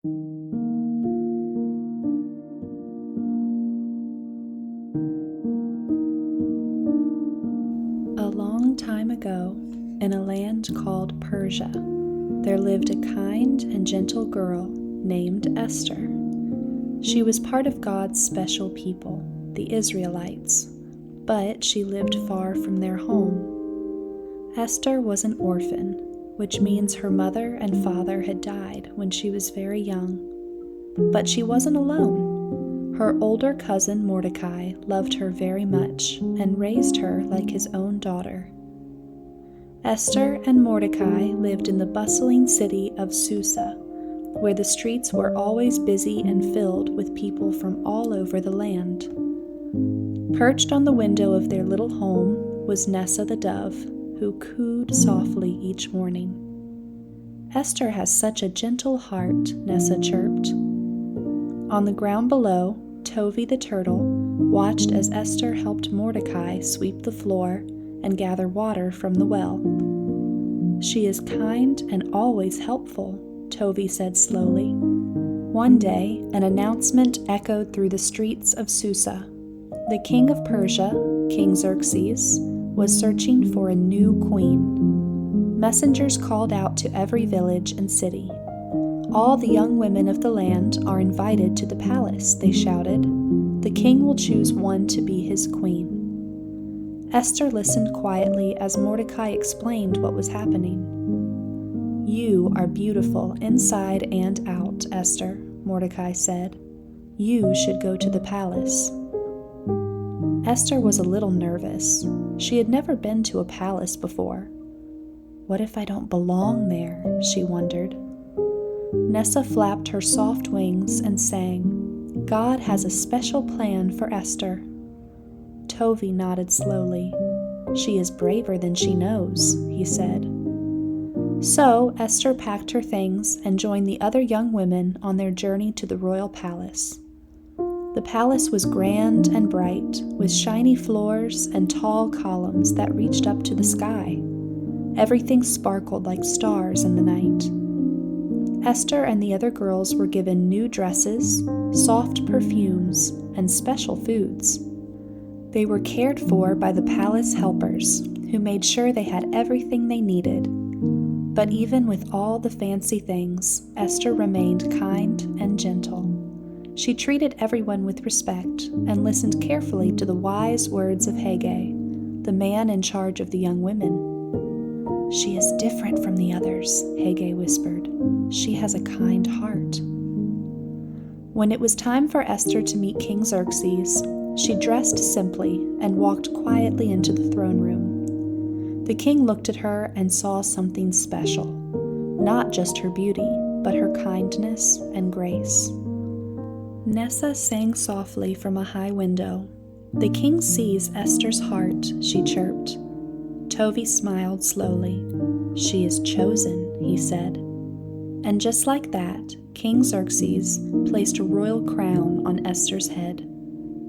A long time ago, in a land called Persia, there lived a kind and gentle girl named Esther. She was part of God's special people, the Israelites, but she lived far from their home. Esther was an orphan, which means her mother and father had died when she was very young. But she wasn't alone. Her older cousin Mordecai loved her very much and raised her like his own daughter. Esther and Mordecai lived in the bustling city of Susa, where the streets were always busy and filled with people from all over the land. Perched on the window of their little home was Nessa the dove, who cooed softly each morning. "Esther has such a gentle heart," Nessa chirped. On the ground below, Tovi the turtle watched as Esther helped Mordecai sweep the floor and gather water from the well. "She is kind and always helpful," Tovi said slowly. One day, an announcement echoed through the streets of Susa. The king of Persia, King Xerxes, was searching for a new queen. Messengers called out to every village and city. "All the young women of the land are invited to the palace," they shouted. "The king will choose one to be his queen." Esther listened quietly as Mordecai explained what was happening. "You are beautiful inside and out, Esther," Mordecai said. "You should go to the palace." Esther was a little nervous. She had never been to a palace before. "What if I don't belong there?" she wondered. Nessa flapped her soft wings and sang, "God has a special plan for Esther." Tovi nodded slowly. "She is braver than she knows," he said. So Esther packed her things and joined the other young women on their journey to the royal palace. The palace was grand and bright, with shiny floors and tall columns that reached up to the sky. Everything sparkled like stars in the night. Esther and the other girls were given new dresses, soft perfumes, and special foods. They were cared for by the palace helpers, who made sure they had everything they needed. But even with all the fancy things, Esther remained kind and gentle. She treated everyone with respect and listened carefully to the wise words of Haggai, the man in charge of the young women. "She is different from the others," Haggai whispered. "She has a kind heart." When it was time for Esther to meet King Xerxes, she dressed simply and walked quietly into the throne room. The king looked at her and saw something special, not just her beauty, but her kindness and grace. Nessa sang softly from a high window. "The king sees Esther's heart," she chirped. Tovi smiled slowly. "She is chosen," he said. And just like that, King Xerxes placed a royal crown on Esther's head.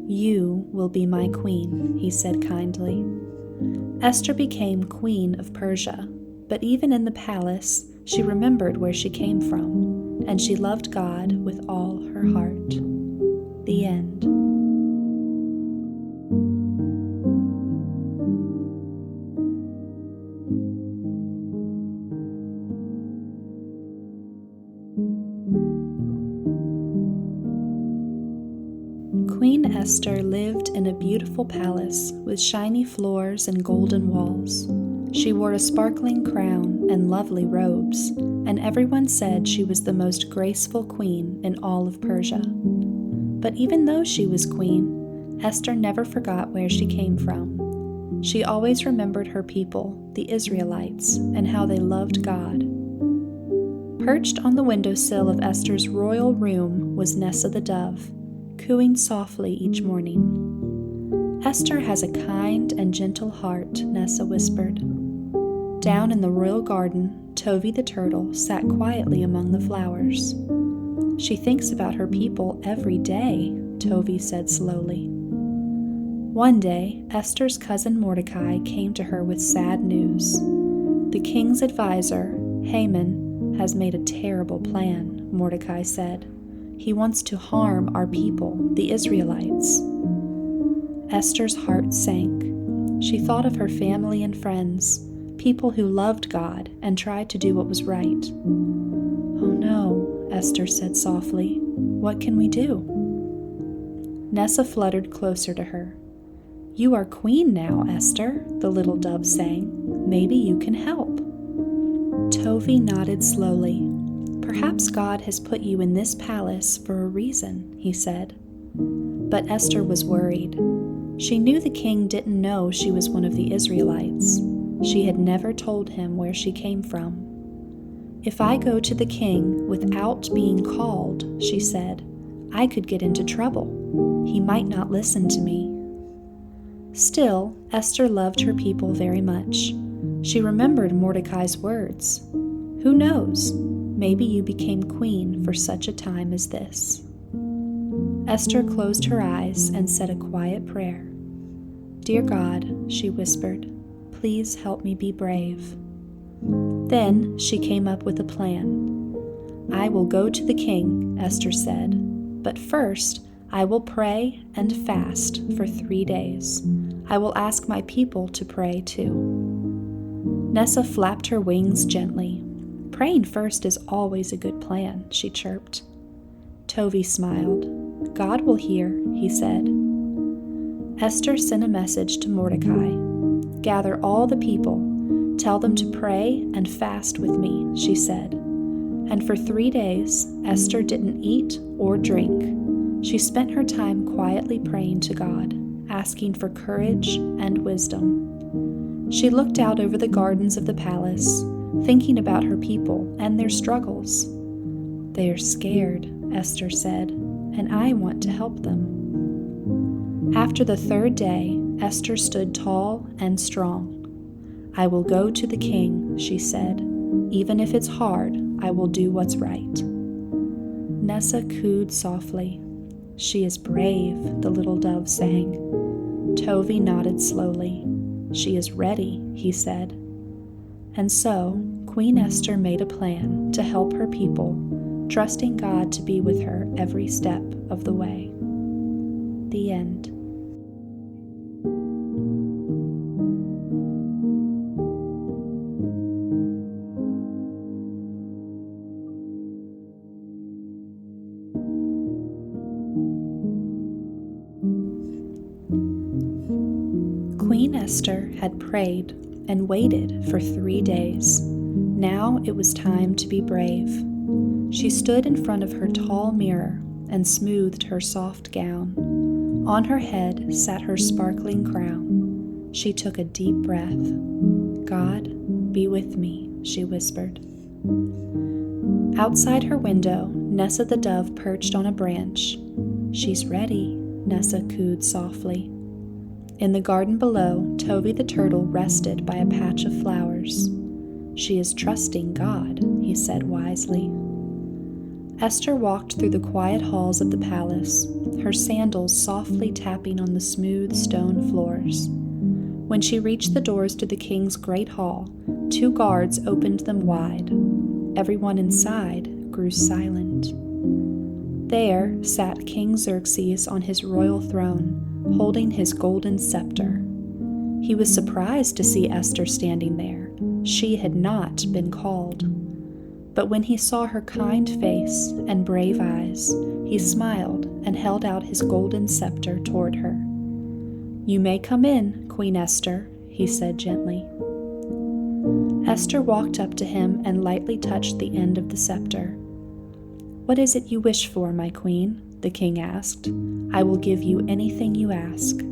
"You will be my queen," he said kindly. Esther became Queen of Persia, but even in the palace, she remembered where she came from, and she loved God with all her heart. The end. Queen Esther lived in a beautiful palace with shiny floors and golden walls. She wore a sparkling crown and lovely robes, and everyone said she was the most graceful queen in all of Persia. But even though she was queen, Esther never forgot where she came from. She always remembered her people, the Israelites, and how they loved God. Perched on the windowsill of Esther's royal room was Nessa the dove, cooing softly each morning. "Esther has a kind and gentle heart," Nessa whispered. Down in the royal garden, Tovi the turtle sat quietly among the flowers. "She thinks about her people every day," Tovi said slowly. One day, Esther's cousin Mordecai came to her with sad news. The king's advisor, Haman, has made a terrible plan," Mordecai said. "He wants to harm our people, the Israelites." Esther's heart sank. She thought of her family and friends, people who loved God and tried to do what was right. "Oh no," Esther said softly. "What can we do?" Nessa fluttered closer to her. "You are queen now, Esther," the little dove sang. "Maybe you can help." Tovi nodded slowly. "Perhaps God has put you in this palace for a reason," he said. But Esther was worried. She knew the king didn't know she was one of the Israelites. She had never told him where she came from. "If I go to the king without being called," she said, "I could get into trouble. He might not listen to me." Still, Esther loved her people very much. She remembered Mordecai's words. Who knows? Maybe you became queen for such a time as this. Esther closed her eyes and said a quiet prayer. "Dear God," she whispered, "please help me be brave." Then she came up with a plan. "I will go to the king," Esther said, "but first I will pray and fast for 3 days. I will ask my people to pray too." Nessa flapped her wings gently. "Praying first is always a good plan," she chirped. Tovi smiled. "God will hear," he said. Esther sent a message to Mordecai. "Gather all the people. Tell them to pray and fast with me," she said. And for 3 days, Esther didn't eat or drink. She spent her time quietly praying to God, asking for courage and wisdom. She looked out over the gardens of the palace, thinking about her people and their struggles. "They are scared," Esther said, "and I want to help them." After the 3rd day, Esther stood tall and strong. "I will go to the king," she said. "Even if it's hard, I will do what's right." Nessa cooed softly. "She is brave," the little dove sang. Tovi nodded slowly. "She is ready," he said. And so, Queen Esther made a plan to help her people, trusting God to be with her every step of the way. The end. Queen Esther had prayed and waited for 3 days. Now it was time to be brave. She stood in front of her tall mirror and smoothed her soft gown. On her head sat her sparkling crown. She took a deep breath. "God, be with me," she whispered. Outside her window, Nessa the dove perched on a branch. "She's ready," Nessa cooed softly. In the garden below, Tovi the turtle rested by a patch of flowers. "She is trusting God," he said wisely. Esther walked through the quiet halls of the palace, her sandals softly tapping on the smooth stone floors. When she reached the doors to the king's great hall, 2 guards opened them wide. Everyone inside grew silent. There sat King Xerxes on his royal throne, holding his golden scepter. He was surprised to see Esther standing there. She had not been called. But when he saw her kind face and brave eyes, he smiled and held out his golden scepter toward her. "You may come in, Queen Esther," he said gently. Esther walked up to him and lightly touched the end of the scepter. "What is it you wish for, my queen?" the king asked. "I will give you anything you ask."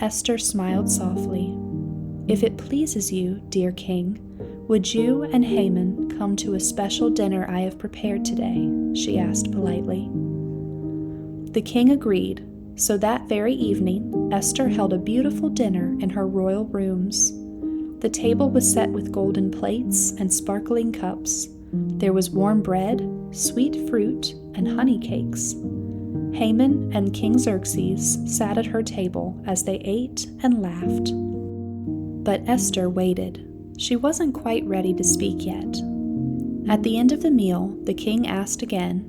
Esther smiled softly. "If it pleases you, dear king, would you and Haman come to a special dinner I have prepared today?" she asked politely. The king agreed, so that very evening, Esther held a beautiful dinner in her royal rooms. The table was set with golden plates and sparkling cups. There was warm bread, sweet fruit, and honey cakes. Haman and King Xerxes sat at her table as they ate and laughed. But Esther waited. She wasn't quite ready to speak yet. At the end of the meal, the king asked again,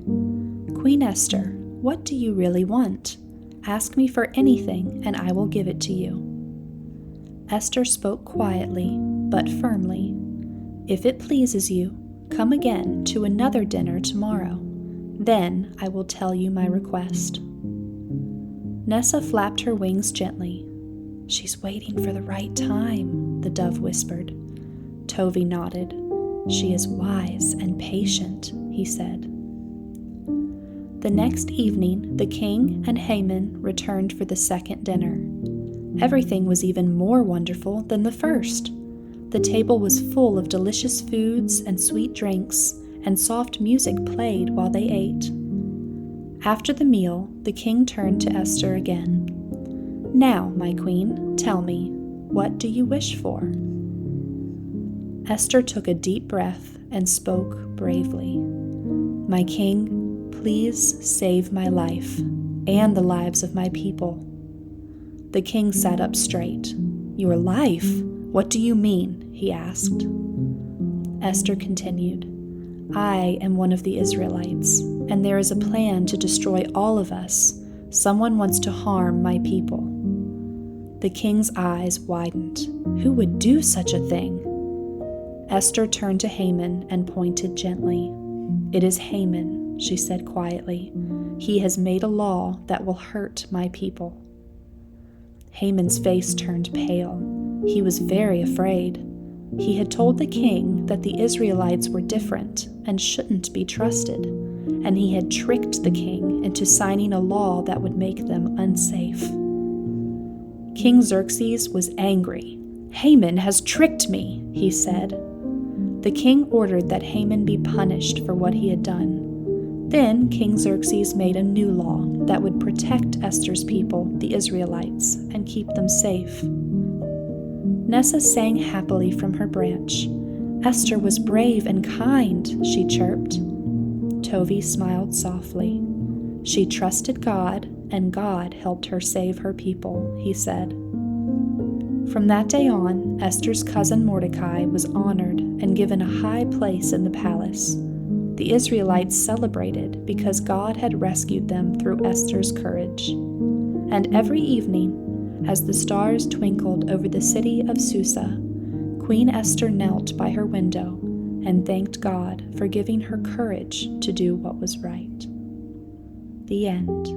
"Queen Esther, what do you really want? Ask me for anything, and I will give it to you." Esther spoke quietly, but firmly. "If it pleases you, come again to another dinner tomorrow. Then I will tell you my request." Nessa flapped her wings gently. "She's waiting for the right time," the dove whispered. Tovi nodded. "She is wise and patient," he said. The next evening, the king and Haman returned for the second dinner. Everything was even more wonderful than the first. The table was full of delicious foods and sweet drinks, and soft music played while they ate. After the meal, the king turned to Esther again. "Now, my queen, tell me, what do you wish for?" Esther took a deep breath and spoke bravely. "My king, please save my life and the lives of my people." The king sat up straight. "Your life? What do you mean?" he asked. Esther continued, "I am one of the Israelites, and there is a plan to destroy all of us. Someone wants to harm my people." The king's eyes widened. Who would do such a thing? Esther turned to Haman and pointed gently. "It is Haman," she said quietly. "He has made a law that will hurt my people." Haman's face turned pale. He was very afraid. He had told the king that the Israelites were different and shouldn't be trusted, and he had tricked the king into signing a law that would make them unsafe. King Xerxes was angry. "Haman has tricked me," he said. The king ordered that Haman be punished for what he had done. Then King Xerxes made a new law that would protect Esther's people, the Israelites, and keep them safe. Nessa sang happily from her branch. "Esther was brave and kind," she chirped. Tovi smiled softly. "She trusted God, and God helped her save her people," he said. From that day on, Esther's cousin Mordecai was honored and given a high place in the palace. The Israelites celebrated because God had rescued them through Esther's courage. And every evening, as the stars twinkled over the city of Susa, Queen Esther knelt by her window and thanked God for giving her courage to do what was right. The end.